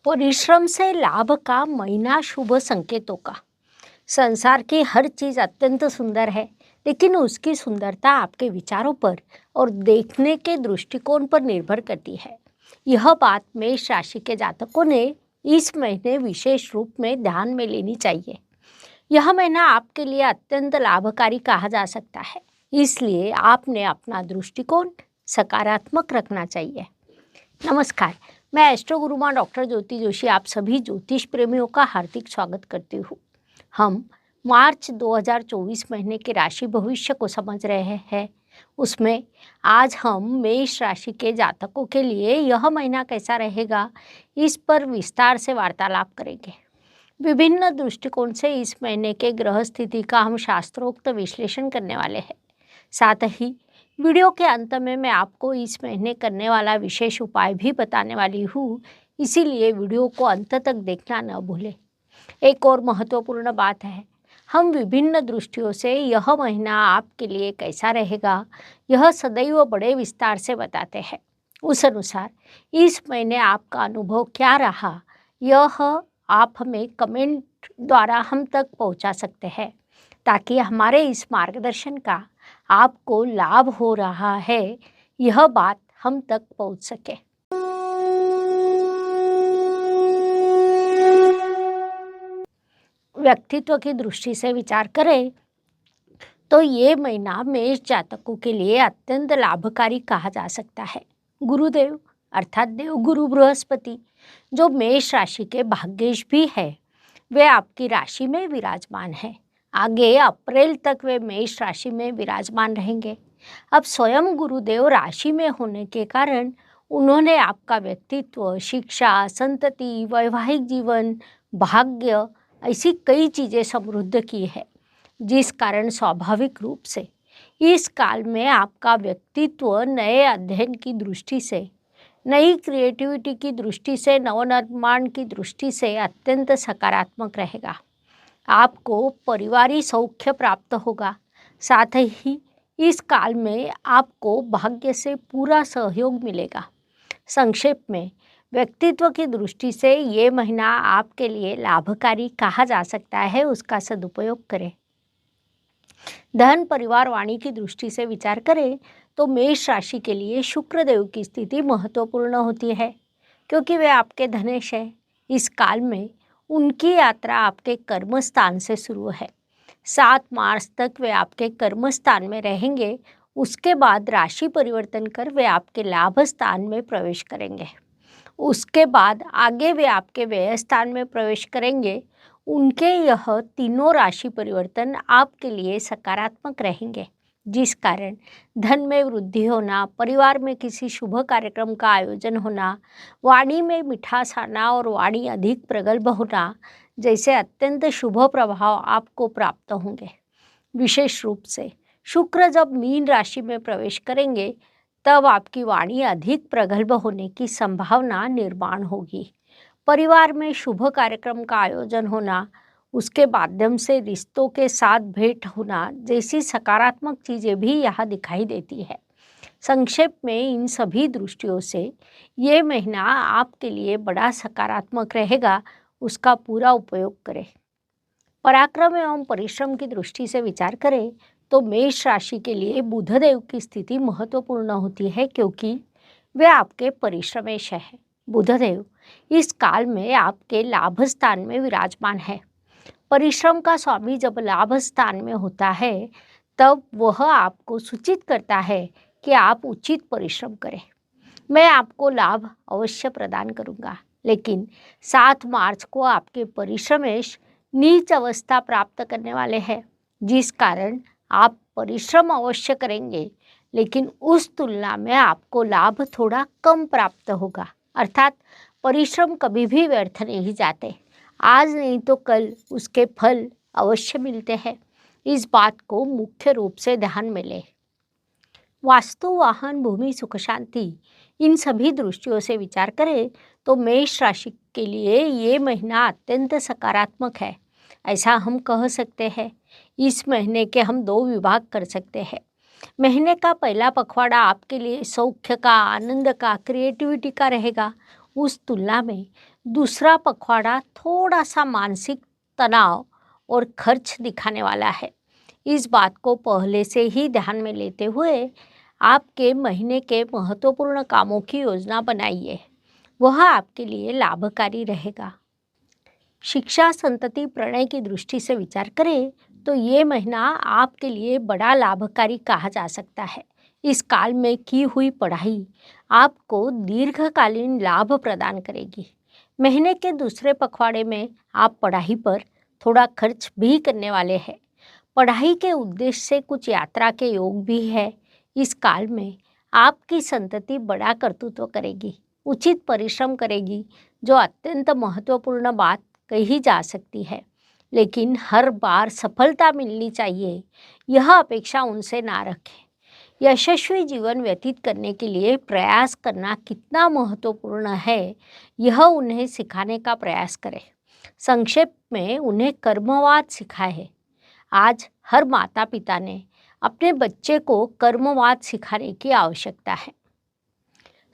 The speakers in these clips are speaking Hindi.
परिश्रम से लाभ का महीना शुभ संकेतों का। संसार की हर चीज़ अत्यंत सुंदर है, लेकिन उसकी सुंदरता आपके विचारों पर और देखने के दृष्टिकोण पर निर्भर करती है। यह बात मेष राशि के जातकों ने इस महीने विशेष रूप में ध्यान में लेनी चाहिए। यह महीना आपके लिए अत्यंत लाभकारी कहा जा सकता है, इसलिए आपने अपना दृष्टिकोण सकारात्मक रखना चाहिए। नमस्कार, मैं एस्ट्रो गुरुमा डॉक्टर ज्योति जोशी आप सभी ज्योतिष प्रेमियों का हार्दिक स्वागत करती हूँ। हम मार्च 2024 महीने के राशि भविष्य को समझ रहे हैं। उसमें आज हम मेष राशि के जातकों के लिए यह महीना कैसा रहेगा, इस पर विस्तार से वार्तालाप करेंगे। विभिन्न दृष्टिकोण से इस महीने के ग्रह स्थिति का हम शास्त्रोक्त विश्लेषण करने वाले हैं। साथ ही वीडियो के अंत में मैं आपको इस महीने करने वाला विशेष उपाय भी बताने वाली हूँ, इसीलिए वीडियो को अंत तक देखना न भूलें। एक और महत्वपूर्ण बात है, हम विभिन्न दृष्टियों से यह महीना आपके लिए कैसा रहेगा, यह सदैव बड़े विस्तार से बताते हैं। उस अनुसार इस महीने आपका अनुभव क्या रहा, यह आप हमें कमेंट द्वारा हम तक पहुंचा सकते हैं, ताकि हमारे इस मार्गदर्शन का आपको लाभ हो रहा है, यह बात हम तक पहुंच सके। व्यक्तित्व की दृष्टि से विचार करें तो ये महीना मेष जातकों के लिए अत्यंत लाभकारी कहा जा सकता है। गुरुदेव अर्थात देव गुरु बृहस्पति, जो मेष राशि के भाग्येश भी है, वे आपकी राशि में विराजमान है। आगे अप्रैल तक वे मेष राशि में विराजमान रहेंगे। अब स्वयं गुरुदेव राशि में होने के कारण उन्होंने आपका व्यक्तित्व, शिक्षा, संतति, वैवाहिक जीवन, भाग्य ऐसी कई चीज़ें समृद्ध की है, जिस कारण स्वाभाविक रूप से इस काल में आपका व्यक्तित्व नए अध्ययन की दृष्टि से, नई क्रिएटिविटी की दृष्टि से, नवनिर्माण की दृष्टि से अत्यंत सकारात्मक रहेगा। आपको परिवारी सौख्य प्राप्त होगा। साथ ही इस काल में आपको भाग्य से पूरा सहयोग मिलेगा। संक्षेप में व्यक्तित्व की दृष्टि से ये महीना आपके लिए लाभकारी कहा जा सकता है, उसका सदुपयोग करें। धन परिवार वाणी की दृष्टि से विचार करें तो मेष राशि के लिए शुक्र देव की स्थिति महत्वपूर्ण होती है, क्योंकि वे आपके धनेश हैं। इस काल में उनकी यात्रा आपके कर्म स्थान से शुरू है। 7 मार्च तक वे आपके कर्म स्थान में रहेंगे। उसके बाद राशि परिवर्तन कर वे आपके लाभ स्थान में प्रवेश करेंगे। उसके बाद आगे वे आपके व्यय स्थान में प्रवेश करेंगे। उनके यह तीनों राशि परिवर्तन आपके लिए सकारात्मक रहेंगे, जिस कारण धन में वृद्धि होना, परिवार में किसी शुभ कार्यक्रम का आयोजन होना, वाणी में मिठास आना और वाणी अधिक प्रगल्भ होना जैसे अत्यंत शुभ प्रभाव आपको प्राप्त होंगे। विशेष रूप से शुक्र जब मीन राशि में प्रवेश करेंगे, तब आपकी वाणी अधिक प्रगल्भ होने की संभावना निर्माण होगी। परिवार में शुभ कार्यक्रम का आयोजन होना, उसके माध्यम से रिश्तों के साथ भेंट होना जैसी सकारात्मक चीज़ें भी यहाँ दिखाई देती है। संक्षेप में इन सभी दृष्टियों से ये महीना आपके लिए बड़ा सकारात्मक रहेगा, उसका पूरा उपयोग करें। पराक्रम एवं परिश्रम की दृष्टि से विचार करें तो मेष राशि के लिए बुधदेव की स्थिति महत्वपूर्ण होती है, क्योंकि वे आपके परिश्रमेश है। बुधदेव इस काल में आपके लाभ स्थान में विराजमान है। परिश्रम का स्वामी जब लाभ स्थान में होता है, तब वह आपको सूचित करता है कि आप उचित परिश्रम करें। मैं आपको लाभ अवश्य प्रदान करूंगा, लेकिन 7 मार्च को आपके परिश्रमेश नीच अवस्था प्राप्त करने वाले हैं, जिस कारण आप परिश्रम अवश्य करेंगे, लेकिन उस तुलना में आपको लाभ थोड़ा कम प्राप्त होगा। अर्थात परिश्रम कभी भी व्यर्थ नहीं जाते। आज नहीं तो कल उसके फल अवश्य मिलते हैं। इस बात को मुख्य रूप से ध्यान में लें। वास्तु, वाहन, भूमि, सुख, शांति, इन सभी दृष्टियों से विचार करें तो मेष राशि के लिए ये महीना अत्यंत सकारात्मक है, ऐसा हम कह सकते हैं। इस महीने के हम 2 विभाग कर सकते हैं। महीने का पहला पखवाड़ा आपके लिए सौख्य का, आनंद का, क्रिएटिविटी का रहेगा। उस तुलना में दूसरा पखवाड़ा थोड़ा सा मानसिक तनाव और खर्च दिखाने वाला है। इस बात को पहले से ही ध्यान में लेते हुए आपके महीने के महत्वपूर्ण कामों की योजना बनाइए। वह आपके लिए लाभकारी रहेगा। शिक्षा संतति प्रणय की दृष्टि से विचार करें तो ये महीना आपके लिए बड़ा लाभकारी कहा जा सकता है। इस काल में की हुई पढ़ाई आपको दीर्घकालीन लाभ प्रदान करेगी। महीने के दूसरे पखवाड़े में आप पढ़ाई पर थोड़ा खर्च भी करने वाले हैं। पढ़ाई के उद्देश्य से कुछ यात्रा के योग भी है। इस काल में आपकी संतति बड़ा कर्तृत्व करेगी, उचित परिश्रम करेगी, जो अत्यंत महत्वपूर्ण बात कही जा सकती है। लेकिन हर बार सफलता मिलनी चाहिए, यह अपेक्षा उनसे ना रखें। यशस्वी जीवन व्यतीत करने के लिए प्रयास करना कितना महत्वपूर्ण है, यह उन्हें सिखाने का प्रयास करें। संक्षेप में उन्हें कर्मवाद सिखाए है। आज हर माता पिता ने अपने बच्चे को कर्मवाद सिखाने की आवश्यकता है।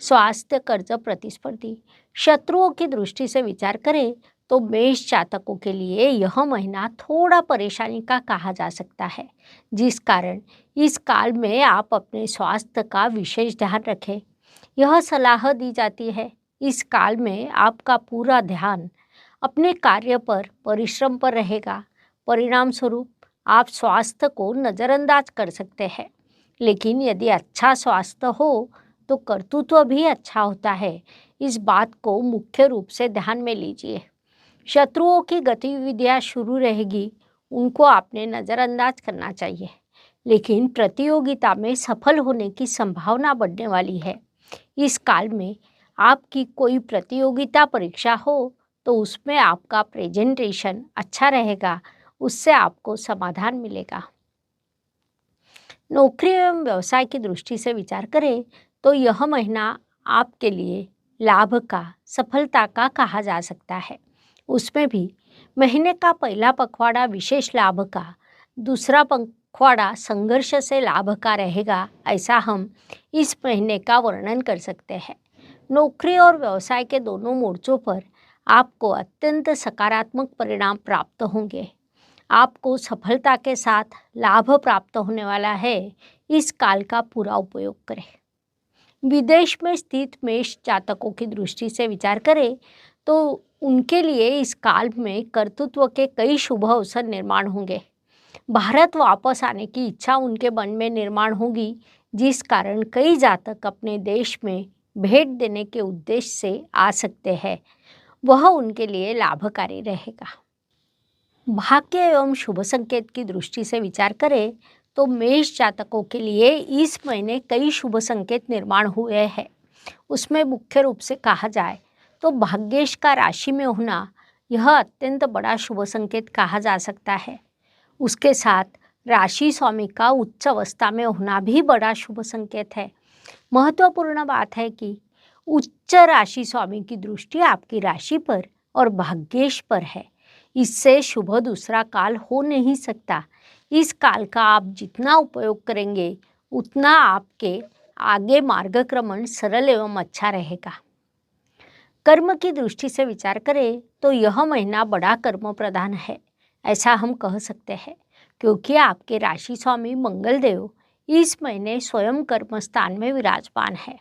स्वास्थ्य कर्ज प्रतिस्पर्धी शत्रुओं की दृष्टि से विचार करें तो मेष जातकों के लिए यह महीना थोड़ा परेशानी का कहा जा सकता है, जिस कारण इस काल में आप अपने स्वास्थ्य का विशेष ध्यान रखें। यह सलाह दी जाती है। इस काल में आपका पूरा ध्यान अपने कार्य पर, परिश्रम पर रहेगा। परिणाम स्वरूप आप स्वास्थ्य को नज़रअंदाज कर सकते हैं, लेकिन यदि अच्छा स्वास्थ्य हो तो कर्तृत्व भी अच्छा होता है। इस बात को मुख्य रूप से ध्यान में लीजिए। शत्रुओं की गतिविधियां शुरू रहेगी, उनको आपने नज़रअंदाज करना चाहिए, लेकिन प्रतियोगिता में सफल होने की संभावना बढ़ने वाली है। इस काल में आपकी कोई प्रतियोगिता परीक्षा हो तो उसमें आपका प्रेजेंटेशन अच्छा रहेगा, उससे आपको समाधान मिलेगा। नौकरी एवं व्यवसाय की दृष्टि से विचार करें तो यह महीना आपके लिए लाभ का, सफलता का कहा जा सकता है। उसमें भी महीने का पहला पखवाड़ा विशेष लाभ का, दूसरा पखवाड़ा संघर्ष से लाभ का रहेगा, ऐसा हम इस महीने का वर्णन कर सकते हैं। नौकरी और व्यवसाय के दोनों मोर्चों पर आपको अत्यंत सकारात्मक परिणाम प्राप्त होंगे। आपको सफलता के साथ लाभ प्राप्त होने वाला है। इस काल का पूरा उपयोग करें। विदेश में स्थित मेष जातकों की दृष्टि से विचार करें तो उनके लिए इस काल में कर्तृत्व के कई शुभ अवसर निर्माण होंगे। भारत वापस आने की इच्छा उनके मन में निर्माण होगी, जिस कारण कई जातक अपने देश में भेंट देने के उद्देश्य से आ सकते हैं। वह उनके लिए लाभकारी रहेगा। भाग्य एवं शुभ संकेत की दृष्टि से विचार करें तो मेष जातकों के लिए इस महीने कई शुभ संकेत निर्माण हुए हैं। उसमें मुख्य रूप से कहा जाए तो भाग्येश का राशि में होना यह अत्यंत बड़ा शुभ संकेत कहा जा सकता है। उसके साथ राशि स्वामी का उच्च अवस्था में होना भी बड़ा शुभ संकेत है। महत्वपूर्ण बात है कि उच्च राशि स्वामी की दृष्टि आपकी राशि पर और भाग्येश पर है। इससे शुभ दूसरा काल हो नहीं सकता। इस काल का आप जितना उपयोग करेंगे उतना आपके आगे मार्गक्रमण सरल एवं अच्छा रहेगा। कर्म की दृष्टि से विचार करें तो यह महीना बड़ा कर्म प्रधान है, ऐसा हम कह सकते हैं, क्योंकि आपके राशि स्वामी मंगल देव इस महीने स्वयं कर्म स्थान में विराजमान है।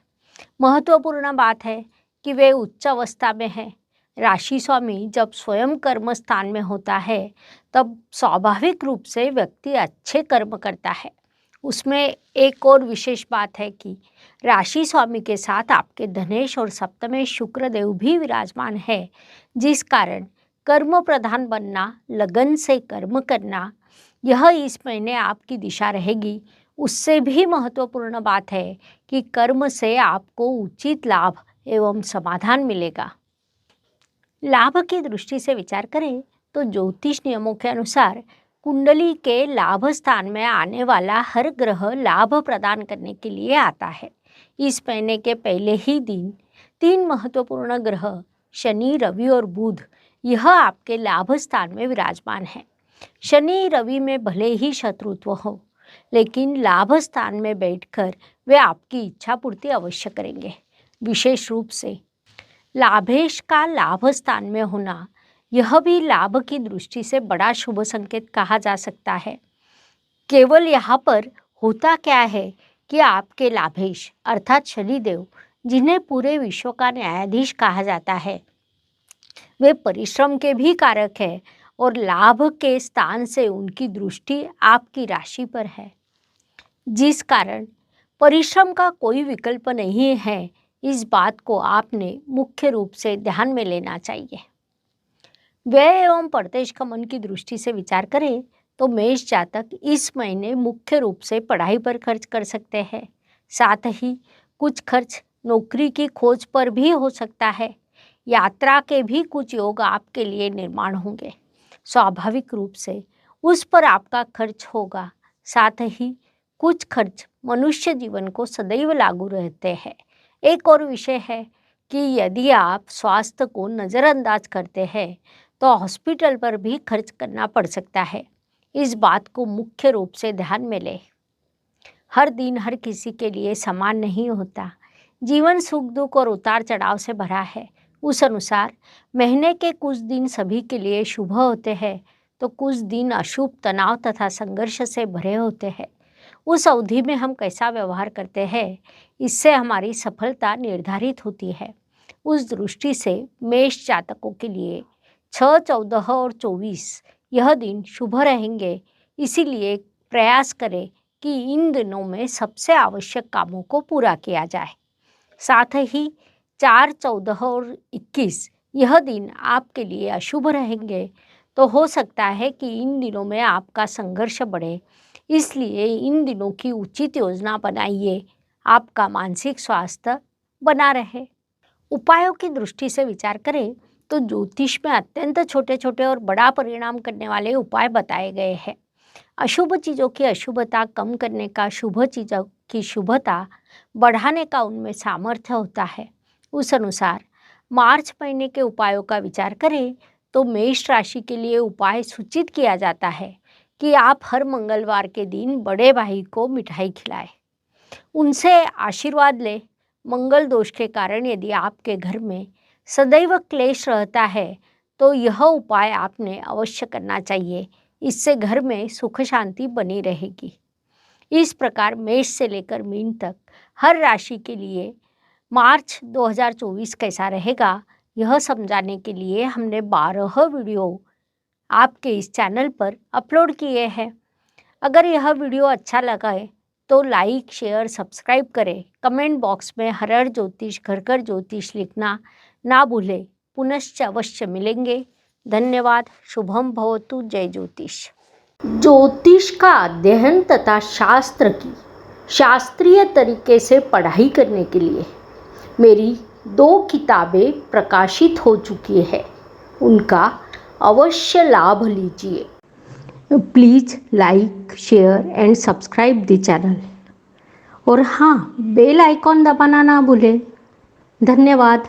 महत्वपूर्ण बात है कि वे उच्च अवस्था में हैं। राशि स्वामी जब स्वयं कर्म स्थान में होता है तब स्वाभाविक रूप से व्यक्ति अच्छे कर्म करता है। उसमें एक और विशेष बात है कि राशि स्वामी के साथ आपके धनेश और सप्तमेश शुक्र देव भी विराजमान है, जिस कारण कर्म प्रधान बनना, लगन से कर्म करना, यह इस महीने आपकी दिशा रहेगी। उससे भी महत्वपूर्ण बात है कि कर्म से आपको उचित लाभ एवं समाधान मिलेगा। लाभ की दृष्टि से विचार करें तो ज्योतिष नियमों के अनुसार कुंडली के लाभ स्थान में आने वाला हर ग्रह लाभ प्रदान करने के लिए आता है। इस महीने के पहले ही दिन 3 महत्वपूर्ण ग्रह शनि, रवि और बुध यह आपके लाभ स्थान में विराजमान है। शनि रवि में भले ही शत्रुत्व हो, लेकिन लाभ स्थान में बैठकर वे आपकी इच्छा पूर्ति अवश्य करेंगे। विशेष रूप से लाभेश का लाभ स्थान में होना, यह भी लाभ की दृष्टि से बड़ा शुभ संकेत कहा जा सकता है। केवल यहाँ पर होता क्या है कि आपके लाभेश अर्थात शनिदेव, जिन्हें पूरे विश्व का न्यायाधीश कहा जाता है, वे परिश्रम के भी कारक है और लाभ के स्थान से उनकी दृष्टि आपकी राशि पर है, जिस कारण परिश्रम का कोई विकल्प नहीं है। इस बात को आपने मुख्य रूप से ध्यान में लेना चाहिए। व्यय एवं प्रत्यक्ष गमन की दृष्टि से विचार करें तो मेष जातक इस महीने मुख्य रूप से पढ़ाई पर खर्च कर सकते हैं। साथ ही कुछ खर्च नौकरी की खोज पर भी हो सकता है। यात्रा के भी कुछ योग आपके लिए निर्माण होंगे। स्वाभाविक रूप से उस पर आपका खर्च होगा। साथ ही कुछ खर्च मनुष्य जीवन को सदैव लागू रहते हैं। एक और विषय है कि यदि आप स्वास्थ्य को नज़रअंदाज करते हैं तो हॉस्पिटल पर भी खर्च करना पड़ सकता है। इस बात को मुख्य रूप से ध्यान में लें। हर दिन हर किसी के लिए समान नहीं होता। जीवन सुख दुख और उतार चढ़ाव से भरा है। उस अनुसार महीने के कुछ दिन सभी के लिए शुभ होते हैं तो कुछ दिन अशुभ, तनाव तथा संघर्ष से भरे होते हैं। उस अवधि में हम कैसा व्यवहार करते हैं, इससे हमारी सफलता निर्धारित होती है। उस दृष्टि से मेष जातकों के लिए 6, 14 और 24 यह दिन शुभ रहेंगे। इसीलिए प्रयास करें कि इन दिनों में सबसे आवश्यक कामों को पूरा किया जाए। साथ ही 4, 14 और 21 यह दिन आपके लिए अशुभ रहेंगे। तो हो सकता है कि इन दिनों में आपका संघर्ष बढ़े। इसलिए इन दिनों की उचित योजना बनाइए, आपका मानसिक स्वास्थ्य बना रहे। उपायों की दृष्टि से विचार करें तो ज्योतिष में अत्यंत छोटे छोटे और बड़ा परिणाम करने वाले उपाय बताए गए हैं। अशुभ चीज़ों की अशुभता कम करने का, शुभ चीज़ों की शुभता बढ़ाने का उनमें सामर्थ्य होता है। उस अनुसार मार्च महीने के उपायों का विचार करें तो मेष राशि के लिए उपाय सूचित किया जाता है कि आप हर मंगलवार के दिन बड़े भाई को मिठाई खिलाएं, उनसे आशीर्वाद लें। मंगल दोष के कारण यदि आपके घर में सदैव क्लेश रहता है तो यह उपाय आपने अवश्य करना चाहिए। इससे घर में सुख शांति बनी रहेगी। इस प्रकार मेष से लेकर मीन तक हर राशि के लिए मार्च 2024 कैसा रहेगा, यह समझाने के लिए हमने 12 वीडियो आपके इस चैनल पर अपलोड किए हैं। अगर यह वीडियो अच्छा लगा है तो लाइक, शेयर, सब्सक्राइब करें। कमेंट बॉक्स में हर हर ज्योतिष, घर घर ज्योतिष लिखना ना भूलें। पुनश्च अवश्य मिलेंगे। धन्यवाद। शुभम भवतु। जय ज्योतिष। ज्योतिष का अध्ययन तथा शास्त्र की शास्त्रीय तरीके से पढ़ाई करने के लिए मेरी 2 किताबें प्रकाशित हो चुकी है, उनका अवश्य लाभ लीजिए। Please like, share and subscribe the channel. और हाँ, बेल आइकॉन दबाना ना भूलें। धन्यवाद।